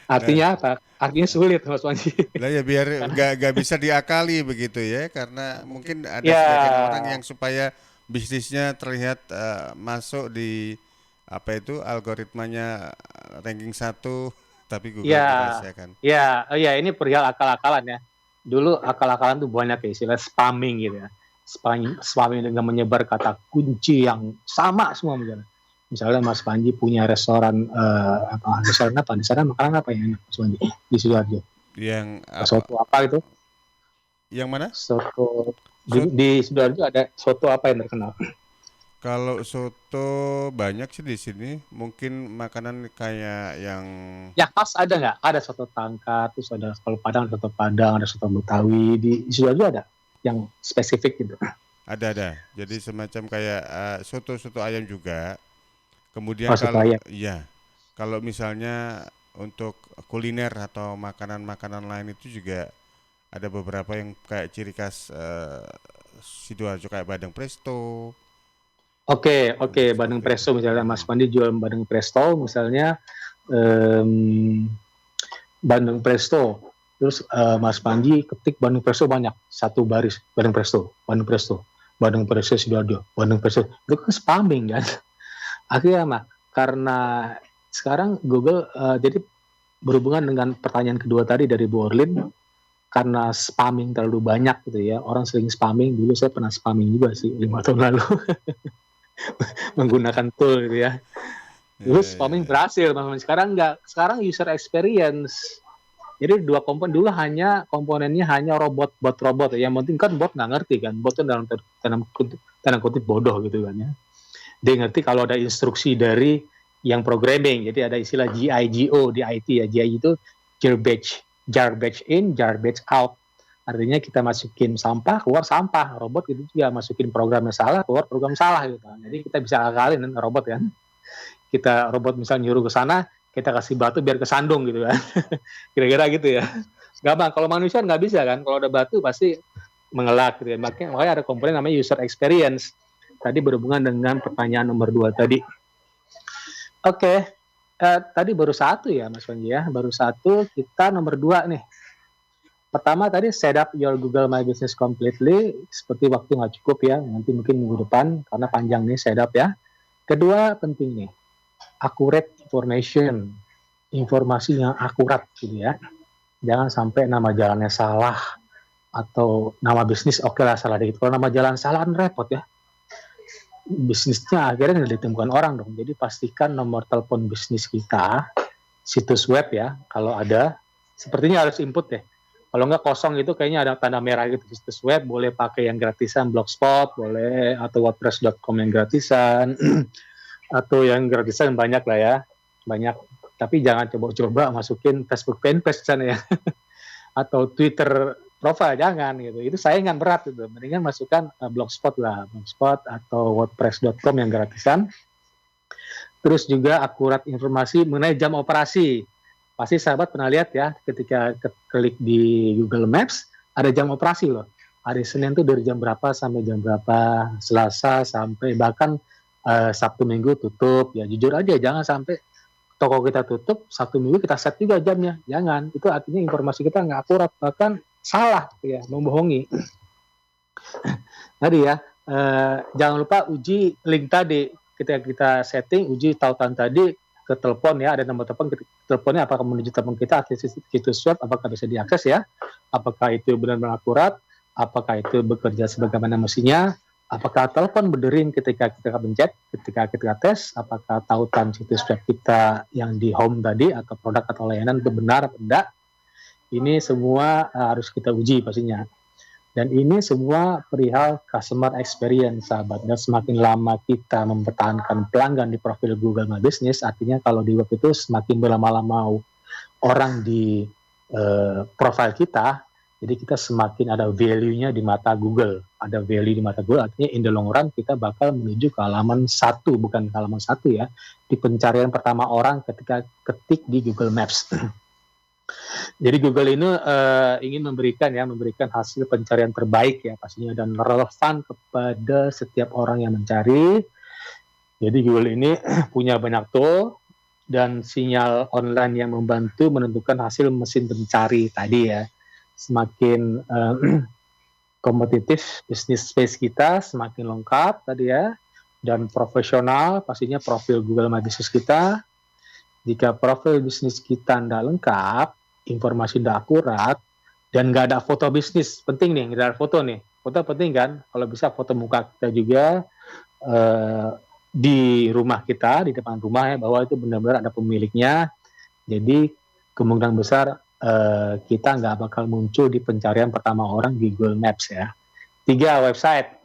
Artinya apa? Artinya sulit, Mas Panji. Lah ya biar nggak bisa diakali begitu ya, karena mungkin ada sebagian orang yang supaya bisnisnya terlihat masuk di apa itu algoritmanya ranking 1, tapi Google dirahasiakan. Ya, ini perihal akal-akalan ya. Dulu akal-akalan tuh banyak ya, istilah spamming gitu ya. Spamming dengan menyebar kata kunci yang sama semua misalnya. Misalnya Mas Panji punya restoran restoran apa di sana, makanan apa yang enak Mas Panji di Sidoarjo? Yang soto apa itu? Yang mana? Soto di Sidoarjo ada soto apa yang terkenal? Kalau soto banyak sih di sini. Mungkin makanan kayak yang ya khas ada nggak? Ada soto Tangka, terus ada soto Padang, ada soto Betawi. Di Sidoarjo ada yang spesifik gitu? Ada. Jadi semacam kayak soto ayam juga. Kemudian kalau misalnya untuk kuliner atau makanan-makanan lain itu juga ada beberapa yang kayak ciri khas Sidoarjo kayak Bandeng Presto. Oke, Bandeng Presto misalnya Mas Pandi jual Bandeng Presto misalnya Bandeng Presto. Terus Mas Panji ketik Bandeng Presto banyak, satu baris Bandeng Presto Sidoarjo, Bandeng Presto. Itu kan spamming kan. Akhirnya mah karena sekarang Google jadi berhubungan dengan pertanyaan kedua tadi dari Bu Orlin, karena spamming terlalu banyak gitu ya, orang sering spamming. Dulu saya pernah spamming juga sih 5 tahun lalu menggunakan tool gitu ya. Terus spamming berhasil, sekarang enggak. Sekarang user experience. Jadi dua komponen dulu komponennya hanya bot robot. Yang penting kan bot nggak ngerti kan, bot itu dalam tanda kutip bodoh gitu kan ya. Dia ngerti kalau ada instruksi dari yang programming. Jadi ada istilah GIGO di IT ya. GIGO itu garbage in, garbage out. Artinya kita masukin sampah, keluar sampah. Robot itu juga masukin programnya salah, keluar program salah gitu. Jadi kita bisa akalin robot kan. Kita robot misalnya nyuruh ke sana, kita kasih batu biar kesandung gitu kan. Kira-kira gitu ya. Gampang. Kalau manusia nggak bisa kan. Kalau ada batu pasti mengelak gitu ya. Makanya ada komponen namanya user experience. Tadi berhubungan dengan pertanyaan nomor 2 tadi. Oke. Tadi baru 1 ya Mas Panji ya. Baru 1, kita nomor 2 nih. Pertama tadi set up your Google My Business completely. Seperti waktu nggak cukup ya. Nanti mungkin minggu depan karena panjang nih set up ya. Kedua penting nih. Accurate information. Informasi yang akurat gitu ya. Jangan sampai nama jalannya salah. Atau nama bisnis oke lah salah dikit. Kalau nama jalan salah kan repot ya. Bisnisnya akhirnya nggak ditemukan orang dong. Jadi pastikan nomor telepon bisnis kita, situs web ya, kalau ada, sepertinya harus input deh. Kalau nggak kosong itu kayaknya ada tanda merah gitu, situs web boleh pakai yang gratisan, Blogspot boleh, atau WordPress.com yang gratisan, atau yang gratisan banyak lah ya, banyak. Tapi jangan coba-coba masukin Facebook fanpage sana ya, atau Twitter profile, jangan gitu. Itu saingan berat gitu. Mendingan masukkan Blogspot lah, Blogspot atau WordPress.com yang gratisan. Terus juga akurat informasi mengenai jam operasi. Pasti sahabat pernah lihat ya, ketika klik di Google Maps, ada jam operasi loh. Hari Senin tuh dari jam berapa sampai jam berapa, Selasa sampai bahkan Sabtu Minggu tutup. Ya jujur aja, jangan sampai toko kita tutup, Sabtu Minggu kita set juga jamnya. Jangan, itu artinya informasi kita nggak akurat, bahkan salah gitu ya, membohongi. Tadi ya, jangan lupa uji link tadi. Ketika kita setting, uji tautan tadi ke telepon ya, ada nomor telepon, teleponnya apakah menuju telepon kita atau situs web, apakah bisa diakses ya, apakah itu benar-benar akurat, apakah itu bekerja sebagaimana mestinya, apakah telepon berdering ketika kita pencet, ketika kita tes, apakah tautan situs web kita yang di home tadi atau produk atau layanan itu benar atau tidak. Ini semua harus kita uji pastinya. Dan ini semua perihal customer experience, sahabat. Dan semakin lama kita mempertahankan pelanggan di profil Google My Business, artinya kalau di web itu semakin berlama-lama orang di profil kita, jadi kita semakin ada value-nya di mata Google. Ada value di mata Google, artinya in the long run kita bakal menuju ke halaman 1, bukan ke halaman 1 ya, di pencarian pertama orang ketika ketik di Google Maps. Jadi Google ini ingin memberikan hasil pencarian terbaik ya pastinya, dan relevan kepada setiap orang yang mencari. Jadi Google ini punya banyak tool dan sinyal online yang membantu menentukan hasil mesin pencari tadi ya. Semakin kompetitif bisnis space kita, semakin lengkap tadi ya, dan profesional pastinya profil Google My Business kita. Jika profil bisnis kita tidak lengkap, informasi tidak akurat, dan nggak ada foto bisnis, penting nih, nggak ada foto nih. Foto penting kan, kalau bisa foto muka kita juga di rumah kita, di depan rumah ya, bahwa itu benar-benar ada pemiliknya. Jadi kemungkinan besar kita nggak bakal muncul di pencarian pertama orang di Google Maps ya. 3, website.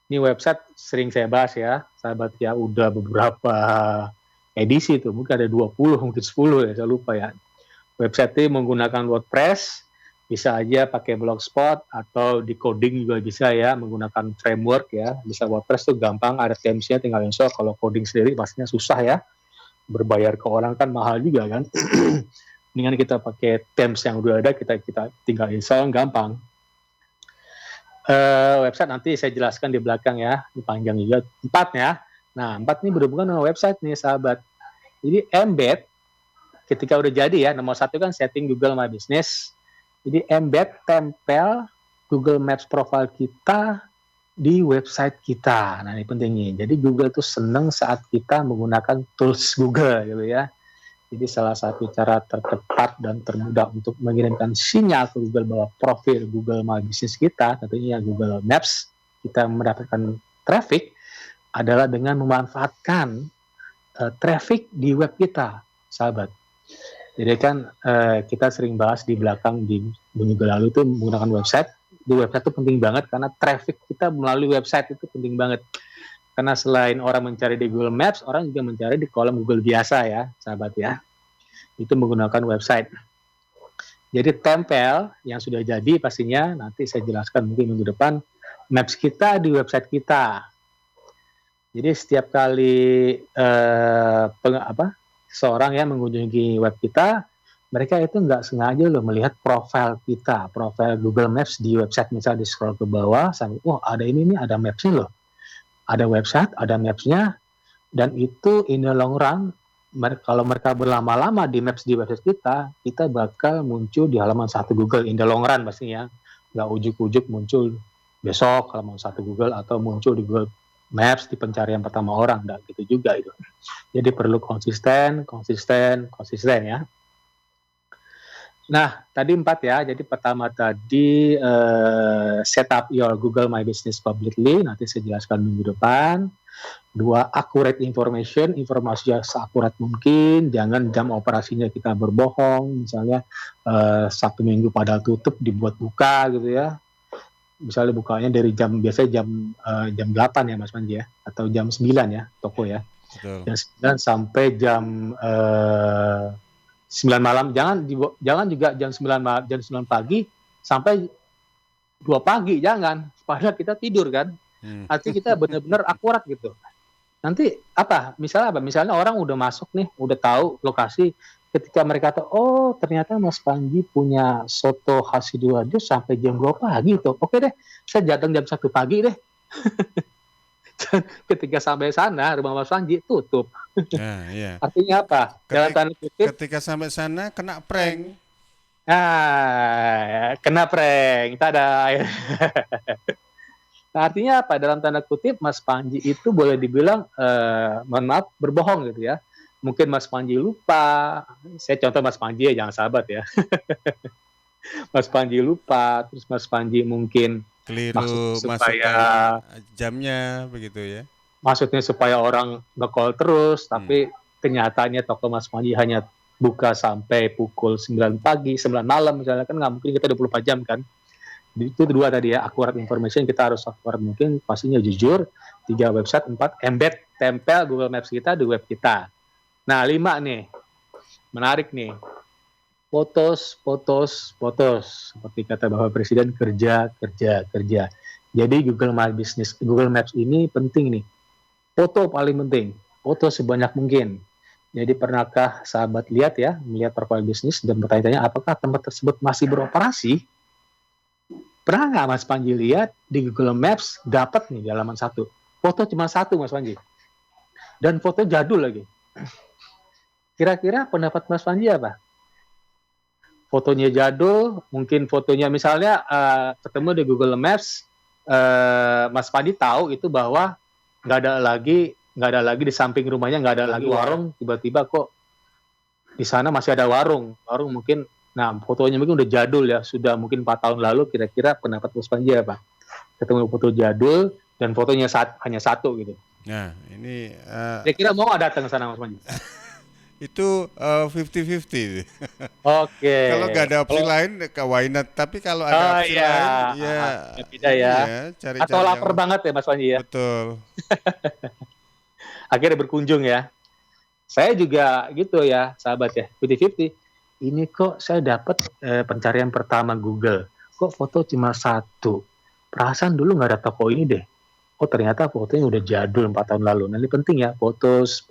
Ini website sering saya bahas ya, sahabat ya, udah beberapa edisi tuh, mungkin ada 20, mungkin 10 ya, saya lupa ya. Website ini menggunakan WordPress, bisa aja pakai Blogspot atau di coding juga bisa ya, menggunakan framework ya. Bisa WordPress tuh gampang, ada themes-nya tinggal install. Kalau coding sendiri pastinya susah ya, berbayar ke orang kan mahal juga kan. Mendingan kita pakai themes yang udah ada, kita tinggal install, gampang. Website nanti saya jelaskan di belakang ya, ini panjang juga. 4 ya. Nah, 4 ini berhubungan dengan website nih sahabat. Jadi embed, ketika udah jadi ya, nomor 1 kan setting Google My Business. Jadi embed, tempel Google Maps profile kita di website kita. Nah ini pentingnya. Jadi Google tuh seneng saat kita menggunakan tools Google gitu ya. Jadi salah satu cara tercepat dan termudah untuk mengirimkan sinyal ke Google bahwa profil Google My Business kita, tentunya Google Maps, kita mendapatkan traffic adalah dengan memanfaatkan traffic di web kita, sahabat. Jadi kan kita sering bahas di belakang di minggu lalu itu menggunakan website. Di website itu penting banget karena traffic kita melalui website itu penting banget. Karena selain orang mencari di Google Maps, orang juga mencari di kolom Google biasa ya, sahabat ya. Itu menggunakan website. Jadi tempel yang sudah jadi pastinya nanti saya jelaskan mungkin minggu depan, maps kita di website kita. Jadi setiap kali seorang yang mengunjungi web kita, mereka itu nggak sengaja loh melihat profil kita, profil Google Maps di website, misalnya di scroll ke bawah, sampai ada ini nih, ada maps-nya loh. Ada website, ada maps-nya, dan itu in the long run, kalau mereka berlama-lama di maps di website kita bakal muncul di halaman 1 Google in the long run pastinya. Nggak ujuk-ujuk muncul besok halaman 1 Google atau muncul di Google Maps di pencarian pertama orang, nggak gitu juga itu. Jadi perlu konsisten ya. Nah, tadi 4 ya. Jadi pertama tadi set up your Google My Business publicly, nanti saya jelaskan minggu depan. Dua, accurate information, informasi yang seakurat mungkin, jangan jam operasinya kita berbohong, misalnya Sabtu Minggu padahal tutup dibuat buka gitu ya. Misalnya bukanya dari biasanya jam 8 ya Mas Panji ya, atau jam 9 ya toko ya. Betul. Jam 9 sampai jam 9 malam, jangan juga jam 9 pagi sampai 2 pagi, jangan. Padahal kita tidur kan. Artinya kita benar-benar akurat gitu. Nanti misalnya orang udah masuk nih, udah tahu lokasi, ketika mereka tahu, oh ternyata Mas Panji punya soto khas Sidoarjo sampai jam 2 pagi tuh. Oke deh, saya datang jam 1 pagi deh. Ketika sampai sana, rumah Mas Panji tutup. Iya. Artinya apa? Dalam tanda kutip, ketika sampai sana kena prank. Kena prank. Tada. Nah, artinya apa? Dalam tanda kutip, Mas Panji itu boleh dibilang, mohon maaf, berbohong gitu ya. Mungkin Mas Panji lupa, saya contoh Mas Panji ya, jangan sahabat ya. Mas Panji lupa, terus Mas Panji mungkin keliru supaya jamnya begitu ya. Maksudnya supaya orang nge-call terus, tapi kenyataannya toko Mas Panji hanya buka sampai pukul 9 pagi, 9 malam misalnya, kan nggak mungkin kita 24 jam kan. Itu dua tadi ya, akurat information, kita harus akurat mungkin, pastinya jujur. 3, website. 4, embed, tempel Google Maps kita di web kita. Nah, 5 nih, menarik nih, fotos. Seperti kata Bapak Presiden, kerja. Jadi Google Maps ini penting nih. Foto paling penting, foto sebanyak mungkin. Jadi pernahkah sahabat melihat profil bisnis dan bertanya-tanya apakah tempat tersebut masih beroperasi? Pernah nggak Mas Panji lihat di Google Maps dapat nih di halaman 1, foto cuma 1 Mas Panji, dan foto jadul lagi. Kira-kira pendapat Mas Panji apa? Fotonya jadul, mungkin fotonya misalnya ketemu di Google Maps, Mas Panji tahu itu bahwa nggak ada lagi di samping rumahnya, nggak ada lagi warung, tiba-tiba kok di sana masih ada warung mungkin. Nah, fotonya mungkin udah jadul ya, sudah mungkin 4 tahun lalu. Kira-kira pendapat Mas Panji apa? Ketemu foto jadul dan fotonya hanya 1 gitu. Nah, ini kira-kira mau datang ke sana Mas Panji? Itu 50-50. Oke. Kalau nggak ada opsi lain, why not? Tapi kalau ada opsi lain, tidak ya. Cari-cari atau lapar banget ya Mas Panji ya. Betul. Akhirnya berkunjung ya. Saya juga gitu ya, sahabat ya, 50-50. Ini kok saya dapat pencarian pertama Google, kok foto cuma 1. Perasaan dulu nggak ada toko ini deh. Oh ternyata fotonya udah jadul 4 tahun lalu. Nah ini penting ya, fotos.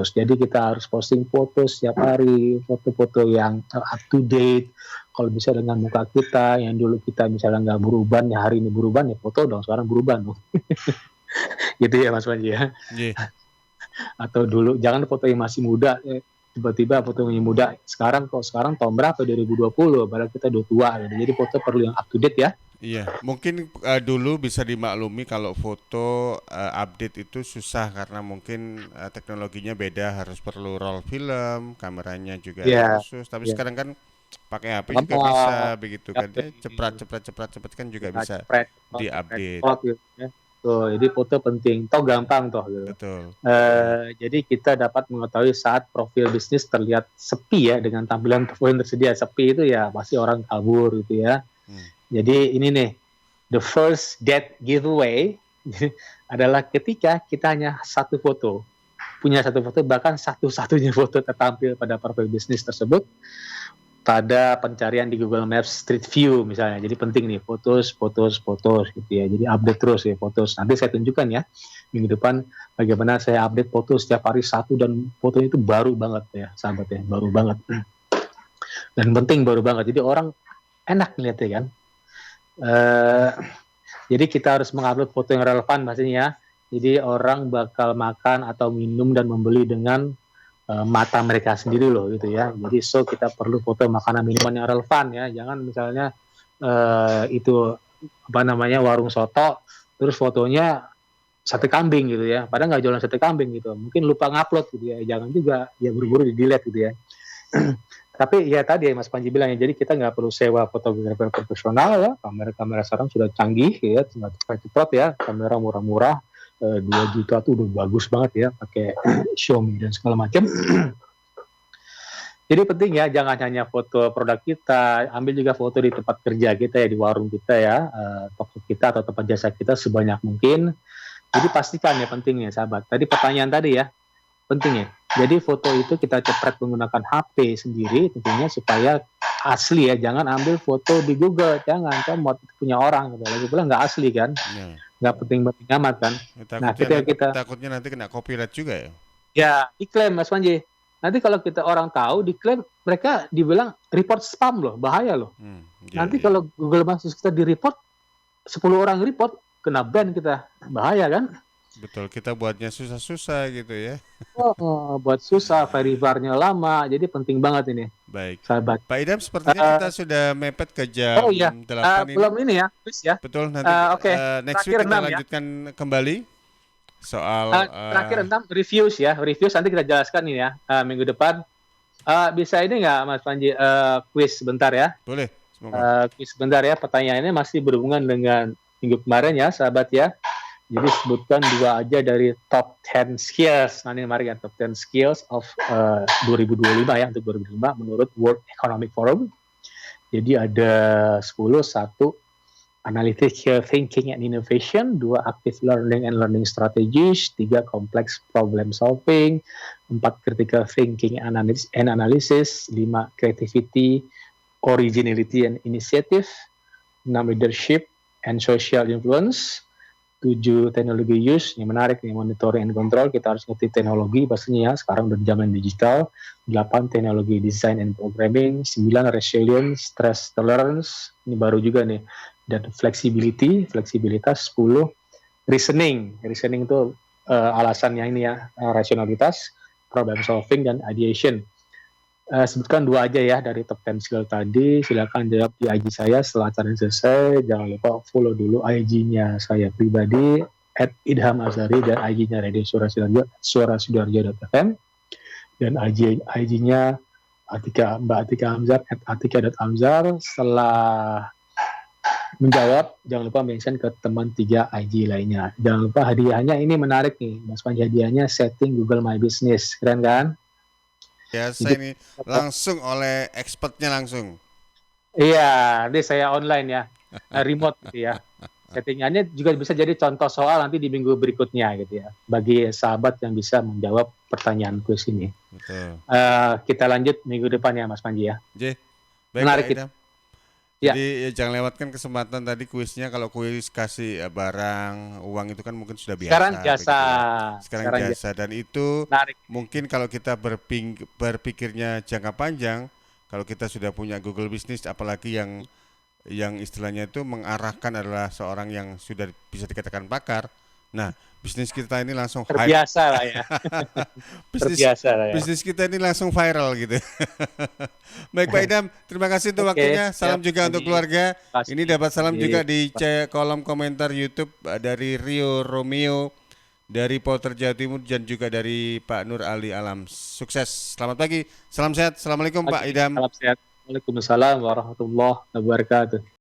Jadi kita harus posting foto setiap hari, foto-foto yang up to date. Kalau bisa dengan muka kita, yang dulu kita misalnya nggak beruban, ya hari ini beruban, ya foto dong, sekarang beruban dong. Gitu ya Mas Panji ya. Atau dulu, jangan foto yang masih muda, tiba-tiba foto yang muda. Sekarang tahun berapa? 2020, padahal kita udah tua. Jadi foto perlu yang up to date ya. Iya, mungkin dulu bisa dimaklumi kalau foto update itu susah karena mungkin teknologinya beda, harus perlu roll film, kameranya juga khusus. Tapi sekarang kan pakai HP juga bisa begitu kan, cepat kan juga bisa diupdate. Jadi foto penting, gampang gitu. Betul. Jadi kita dapat mengetahui saat profil bisnis terlihat sepi ya, dengan tampilan profil yang tersedia. Sepi itu ya pasti orang kabur gitu ya. Jadi ini nih, the first dead giveaway adalah ketika kita hanya punya satu foto, bahkan satu-satunya foto tertampil pada profil bisnis tersebut pada pencarian di Google Maps Street View misalnya. Jadi penting nih, fotos gitu ya. Jadi update terus ya fotos. Nanti saya tunjukkan ya minggu depan bagaimana saya update foto setiap hari 1, dan fotonya itu baru banget ya sahabat ya, baru banget. Dan penting baru banget. Jadi orang enak ngeliatnya kan. Jadi kita harus mengupload foto yang relevan pastinya. Jadi orang bakal makan atau minum dan membeli dengan mata mereka sendiri loh gitu ya. Jadi kita perlu foto makanan minuman yang relevan ya. Jangan misalnya itu warung soto, terus fotonya sate kambing gitu ya. Padahal nggak jualan sate kambing gitu. Mungkin lupa ngupload gitu ya. Jangan juga ya buru-buru di-delete gitu ya. Tapi ya tadi ya Mas Panji bilang ya, jadi kita nggak perlu sewa fotografer profesional ya, kamera sekarang sudah canggih ya, tinggal cepat ya, kamera murah-murah, 2 juta tuh udah bagus banget ya, pakai Xiaomi dan segala macam. Jadi penting ya, jangan hanya foto produk kita, ambil juga foto di tempat kerja kita ya, di warung kita ya, toko kita atau tempat jasa kita sebanyak mungkin. Jadi pastikan ya, pentingnya sahabat. Tadi pertanyaan tadi ya, penting ya. Jadi foto itu kita cepret menggunakan HP sendiri tentunya supaya asli ya, jangan ambil foto di Google, jangan, kan mau punya orang gitu. Lagi pula nggak asli kan, nggak penting-penting amat kan. Nah, takutnya nanti kena copyright juga ya. Ya, diklaim Mas Panji. Nanti kalau kita orang tahu diklaim, mereka dibilang report spam loh, bahaya loh. Nanti kalau Google Maps kita di report, 10 orang report, kena ban kita, bahaya kan? Betul, kita buatnya susah-susah gitu ya. Buat susah, verify-nya lama, jadi penting banget ini. Baik, sahabat. Pak Idam, sepertinya kita sudah mepet ke jam 8 ini. Belum ini ya, please ya. Betul, nanti next week kita lanjutkan kembali. Soal terakhir 6 reviews ya, reviews nanti kita jelaskan nih ya minggu depan. Bisa ini nggak Mas Panji quiz sebentar ya? Boleh. Quiz sebentar ya, pertanyaannya masih berhubungan dengan minggu kemarin ya sahabat ya. Jadi sebutkan 2 aja dari top 10 skills. Nanti mari ya, top 10 skills of 2025 ya, untuk 2025 menurut World Economic Forum. Jadi ada 10, 1 analytical thinking and innovation, 2 active learning and learning strategies, 3 complex problem solving, 4 critical thinking and analysis, 5 creativity, originality and initiative, 6 leadership and social influence, 7 teknologi use, yang menarik nih, monitoring and control, kita harus ngerti teknologi pastinya ya, sekarang udah zaman digital, 8 teknologi design and programming, 9 resilience, stress tolerance, ini baru juga nih, dan fleksibilitas, 10 reasoning itu alasannya ini ya, rasionalitas, problem solving dan ideation. Sebutkan 2 aja ya dari top 10 skill tadi. Silakan jawab di IG saya setelah acara ini selesai. Jangan lupa follow dulu IG-nya saya pribadi @idhamazari dan IG-nya Radio Suara Sidoarjo, suarasidoarjo.fm, dan IG-nya Mbak Atika Amzar @atika.amzar. Setelah menjawab, jangan lupa mention ke teman 3 IG lainnya. Jangan lupa hadiahnya ini menarik nih, Mas Panji, hadiahnya setting Google My Business, keren kan? Ya, saya ini langsung oleh expertnya langsung. Iya, nanti saya online ya, remote gitu ya. Settingannya juga bisa jadi contoh soal nanti di minggu berikutnya gitu ya, bagi sahabat yang bisa menjawab pertanyaan kuis ini. Betul. Kita lanjut minggu depan ya Mas Panji ya. Baik, menarik gitu. Jadi jangan lewatkan kesempatan tadi kuisnya. Kalau kuis kasih barang, uang itu kan mungkin sudah biasa. Sekarang jasa. Dan itu menarik. Mungkin kalau kita berpikirnya jangka panjang, kalau kita sudah punya Google Business, apalagi yang istilahnya itu mengarahkan adalah seorang yang sudah bisa dikatakan pakar. Nah, bisnis kita ini langsung terbiasa lah ya. Bisnis kita ini langsung viral gitu. Baik Pak Idam, terima kasih untuk waktunya. Salam juga untuk keluarga. Ini dapat salam juga di kolom komentar YouTube dari Rio Romeo, dari Polter Jawa Timur, dan juga dari Pak Nur Ali Alam. Sukses. Selamat pagi. Salam sehat. Assalamualaikum Pak Idam. Salam sehat. Waalaikumsalam warahmatullahi wabarakatuh.